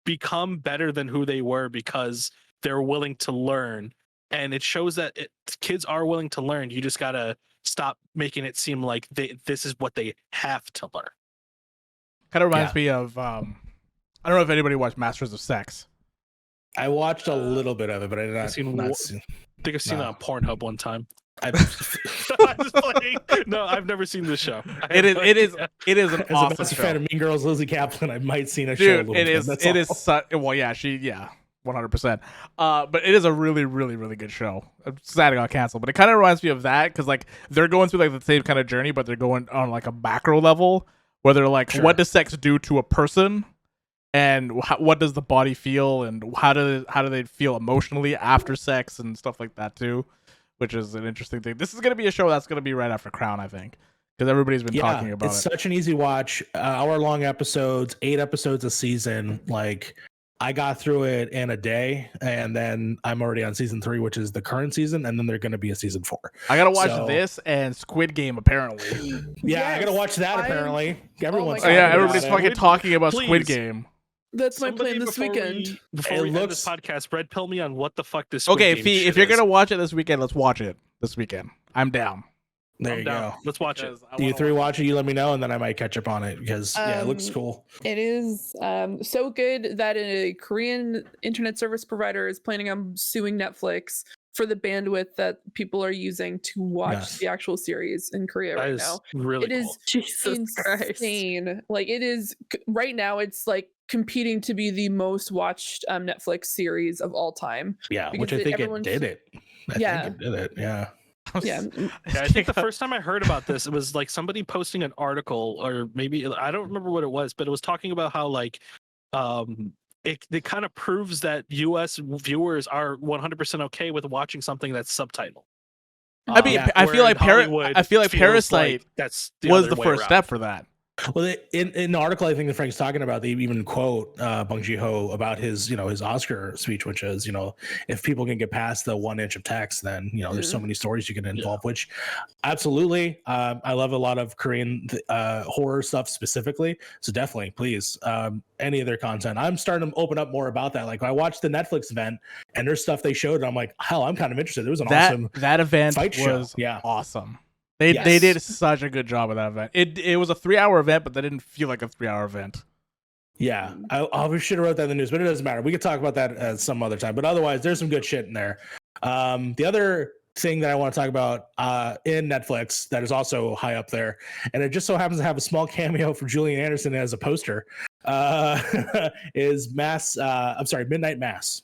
become better than who they were, because they're willing to learn. And it shows that kids are willing to learn. You just gotta stop making it seem like this is what they have to learn. Kind of reminds me of I don't know if anybody watched Masters of Sex. I watched a little bit of it, but I did not. I think I've seen it on Pornhub one time. I'm just playing. No, I've never seen this show. It is an awesome as a show. fan of Mean Girls, Lizzie Kaplan, I might seen a show. Dude, it is. Well, yeah, 100%. But it is a really, really, really good show. I'm sad it got canceled, but it kind of reminds me of that, because like they're going through like the same kind of journey, but they're going on like a macro level where they're like, what does sex do to a person, and what does the body feel, and how do they feel emotionally after sex and stuff like that too. Which is an interesting thing. This is going to be a show that's going to be right after Crown, I think, because everybody's been talking about it. It's such an easy watch, hour-long episodes, 8 episodes a season. Like, I got through it in a day, and then I'm already on season 3, which is the current season, and then there's going to be a season 4. I got to watch this and Squid Game, apparently. Yeah, I got to watch that, apparently. Everyone's everybody's fucking talking about Squid Game. That's my plan this weekend. Before we end this podcast, Red pill me on what the fuck this Squid Game Fee, if you're going to watch it this weekend, let's watch it this weekend. I'm down. There you go. Let's watch it. You 3 watch it, you let me know, and then I might catch up on it, because it looks cool. It is so good that a Korean internet service provider is planning on suing Netflix for the bandwidth that people are using to watch the actual series in Korea right now. Really it is insane. Like, it is right now, it's like competing to be the most watched Netflix series of all time. Yeah, which I think it did it. I think it did it. Yeah. Yeah, I think the first time I heard about this, it was like somebody posting an article, or maybe I don't remember what it was, but it was talking about how like it kind of proves that US viewers are 100% okay with watching something that's subtitled. I mean, I feel like Parasite was the first step for that. Well, in the article, I think that Frank's talking about, they even quote Bong Joon-ho about his Oscar speech, which is, if people can get past the 1 inch of text, then, there's so many stories you can involve, which absolutely. I love a lot of Korean horror stuff specifically. So definitely, please, any of their content. I'm starting to open up more about that. Like, I watched the Netflix event, and there's stuff they showed, and I'm like, hell, I'm kind of interested. It was an awesome that event fight was show. Awesome. They did such a good job of that event. It was a 3-hour event, but that didn't feel like a 3-hour event. Yeah, I should have wrote that in the news, but it doesn't matter. We could talk about that some other time. But otherwise, there's some good shit in there. The other thing that I want to talk about in Netflix that is also high up there, and it just so happens to have a small cameo for Gillian Anderson as a poster, is Midnight Mass.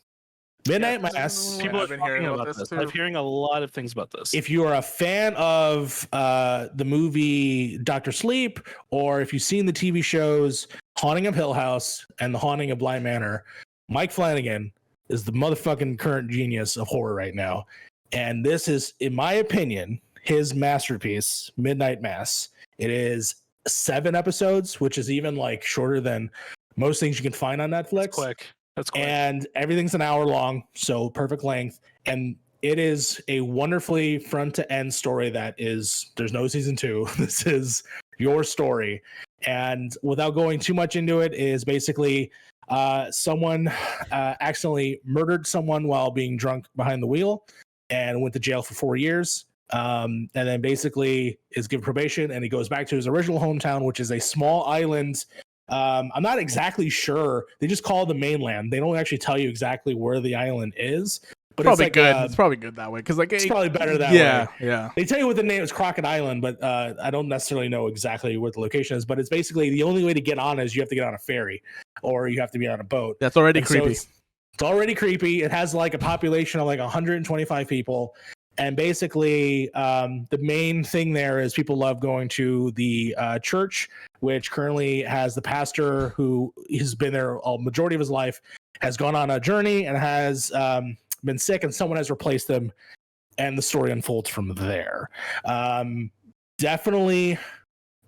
Midnight Yeah, Mass. People are I've been talking hearing about about this. this, too. I'm hearing a lot of things about this. If you are a fan of the movie Doctor Sleep, or if you've seen the TV shows Haunting of Hill House and The Haunting of Bly Manor, Mike Flanagan is the motherfucking current genius of horror right now. And this is, in my opinion, his masterpiece, Midnight Mass. It is 7 episodes, which is even like shorter than most things you can find on Netflix. That's quick. And everything's an hour long, so perfect length. And it is a wonderfully front to end story that is, there's no season 2. This is your story. And without going too much into it, is basically someone accidentally murdered someone while being drunk behind the wheel and went to jail for 4 years. And then basically is given probation, and he goes back to his original hometown, which is a small island. I'm not exactly sure. They just call it the mainland. They don't actually tell you exactly where the island is. But Probably it's like, good. It's probably good that way because like it's probably better that yeah, way. Yeah. They tell you what the name is, Crockett Island, but I don't necessarily know exactly what the location is. But it's basically the only way to get on is you have to get on a ferry, or you have to be on a boat. That's already And so creepy. it's already creepy. It has like a population of like 125 people. And basically, the main thing there is people love going to the church, which currently has the pastor who has been there a majority of his life, has gone on a journey and has been sick, and someone has replaced them. And the story unfolds from there. Definitely,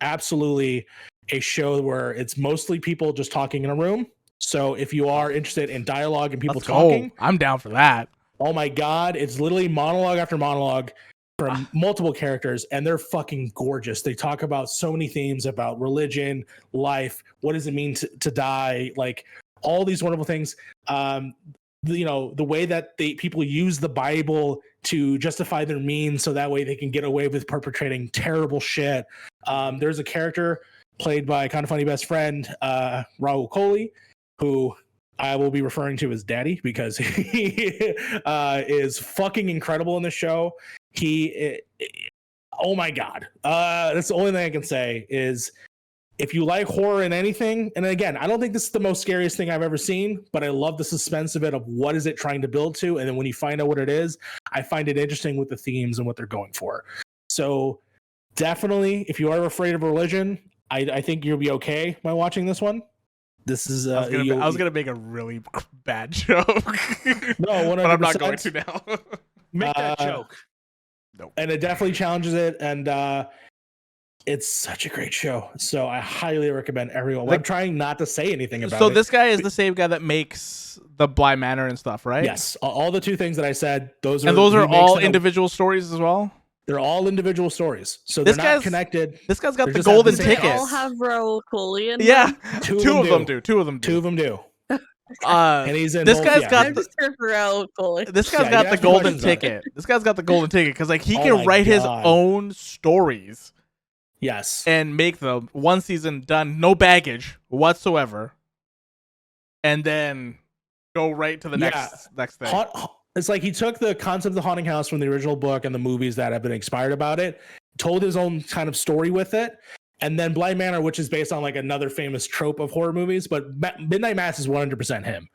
absolutely a show where it's mostly people just talking in a room. So if you are interested in dialogue and people Let's talking, go. I'm down for that. oh my God, it's literally monologue after monologue from multiple characters, and they're fucking gorgeous. They talk about so many themes about religion, life, what does it mean to die, like all these wonderful things. The way that people use the Bible to justify their means, so that way they can get away with perpetrating terrible shit. There's a character played by kind of funny best friend Raul Coley, who I will be referring to as Daddy because he is fucking incredible in the show. Oh my God. That's the only thing I can say is if you like horror and anything, and again, I don't think this is the most scariest thing I've ever seen, but I love the suspense of it, of what is it trying to build to. And then when you find out what it is, I find it interesting with the themes and what they're going for. So definitely, if you are afraid of religion, I think you'll be okay by watching this one. This is I was gonna make a really bad joke. No, 100%. But I'm not going to now. Make that joke. Nope. And it definitely challenges it, and it's such a great show. So I highly recommend everyone. I'm trying not to say anything about it. So this guy is the same guy that makes the Bly Manor and stuff, right? Yes, all the 2 things that I said, those are all individual stories as well. They're all individual stories, so This they're not guy's connected. This guy's got They the just have golden the same They ticket. all have Raul Coley in Yeah, them. Two of them do. Two of them do. 2 of them do. And he's in this both, guy's yeah. got I'm just here for Raul Coley. this guy's Yeah, got you the asked golden questions on it. ticket. This guy's got the golden ticket because like he Oh can my write his God. own stories Yes, and make them one season done, no baggage whatsoever, and then go right to the next thing. It's like he took the concept of the haunting house from the original book and the movies that have been inspired about it, told his own kind of story with it, and then Bly Manor, which is based on like another famous trope of horror movies, but Midnight Mass is 100% him.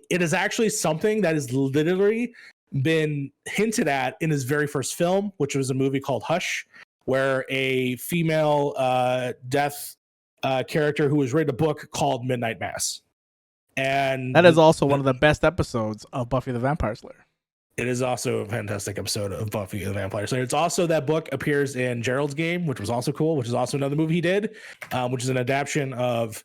It is actually something that has literally been hinted at in his very first film, which was a movie called Hush, where a female death character who has written a book called Midnight Mass. And That is also one of the best episodes of Buffy the Vampire Slayer. it is also a fantastic episode of Buffy the Vampire Slayer. It's also that book appears in Gerald's Game, which was also cool, which is also another movie he did, which is an adaptation of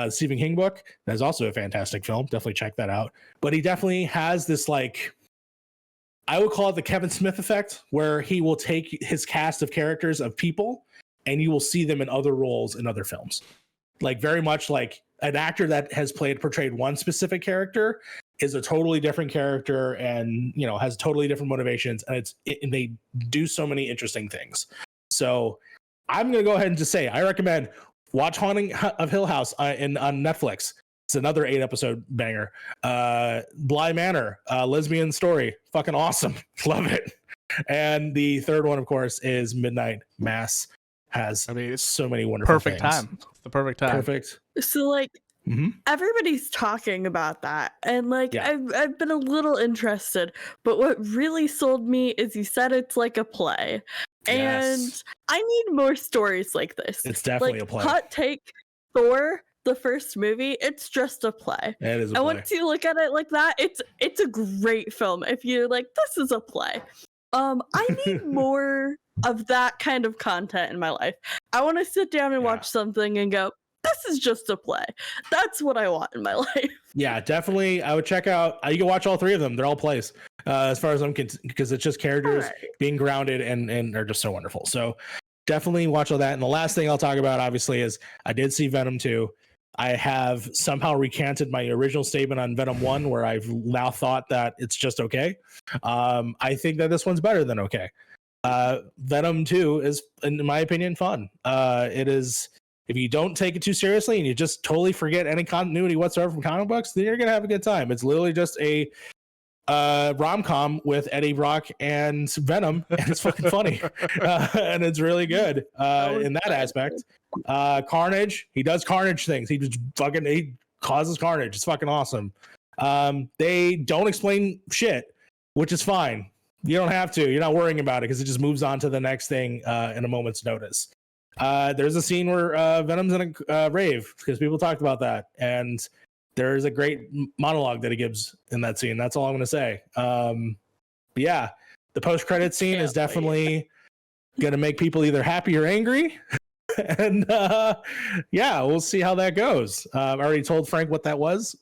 Stephen King book. That is also a fantastic film. Definitely check that out. But he definitely has this, like, I would call it the Kevin Smith effect, where he will take his cast of characters of people and you will see them in other roles in other films. Like very much like an actor that has portrayed one specific character is a totally different character and, you know, has totally different motivations. And and they do so many interesting things. So I'm going to go ahead and just say, I recommend watch Haunting of Hill House on Netflix. It's another 8-episode banger. Bly Manor, lesbian story. Fucking awesome. Love it. And the third one, of course, is Midnight Mass. Has I mean, it's so many wonderful perfect things. time. It's the perfect time. Perfect. So, like, everybody's talking about that, and like Yeah. I've been a little interested, but what really sold me is you said it's like a play, and Yes. I need more stories like this. It's definitely like, a play. Hot take: Thor, the first movie, it's just a play. It is a And play. once you look at it like that, it's a great film. If you're like, this is a play. I need more of that kind of content in my life. I want to sit down and watch something and go, this is just a play. That's what I want in my life. Yeah, definitely. I would check out. You can watch all three of them. They're all plays, as far as I'm concerned, because it's just characters being grounded and are just so wonderful. So definitely watch all that. And the last thing I'll talk about, obviously, is I did see Venom 2. I have somehow recanted my original statement on Venom 1, where I've now thought that it's just okay. I think that this one's better than okay. Venom 2 is, in my opinion, fun. It is. If you don't take it too seriously and you just totally forget any continuity whatsoever from comic books, then you're gonna have a good time. It's literally just a rom-com with Eddie Brock and Venom, and it's fucking funny, and it's really good in that aspect. Carnage, he does Carnage things. He causes carnage. It's fucking awesome. They don't explain shit, which is fine. You don't have to. You're not worrying about it because it just moves on to the next thing in a moment's notice. There's a scene where Venom's in a rave because people talked about that, and there's a great monologue that he gives in that scene. That's all I'm going to say. But yeah, the post-credit scene is definitely going to make people either happy or angry. And yeah, we'll see how that goes. I already told Frank what that was,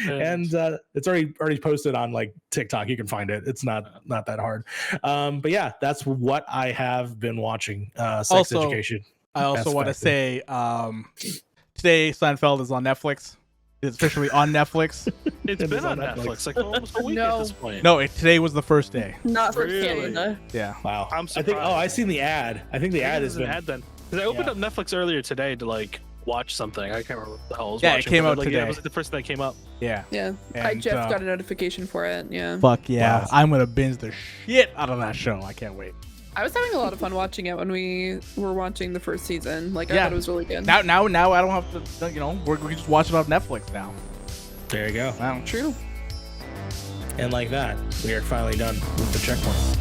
and it's already posted on like TikTok. You can find it. It's not that hard. But yeah, that's what I have been watching. Sex Education. I also want to say today Seinfeld is on Netflix. It's officially on Netflix. It's been on Netflix like almost a week at this point. No, today was the first day. Not for Really? Canada. Yeah. Wow. I'm surprised. I seen the ad. I think the ad has been. Then because I opened up Netflix earlier today to like watch something. I can't remember what the hell I was Yeah, watching. it came out like, today. Yeah, it was like the first thing that came up. Yeah. Yeah, I And, just got a notification for it. Yeah. Fuck yeah. Wow. I'm going to binge the shit out of that show. I can't wait. I was having a lot of fun watching it when we were watching the first season. Like, I Yeah. thought it was really good. Now I don't have to, we can just watch it on Netflix now. There you go. Wow. True. And like that, we are finally done with the checkpoint.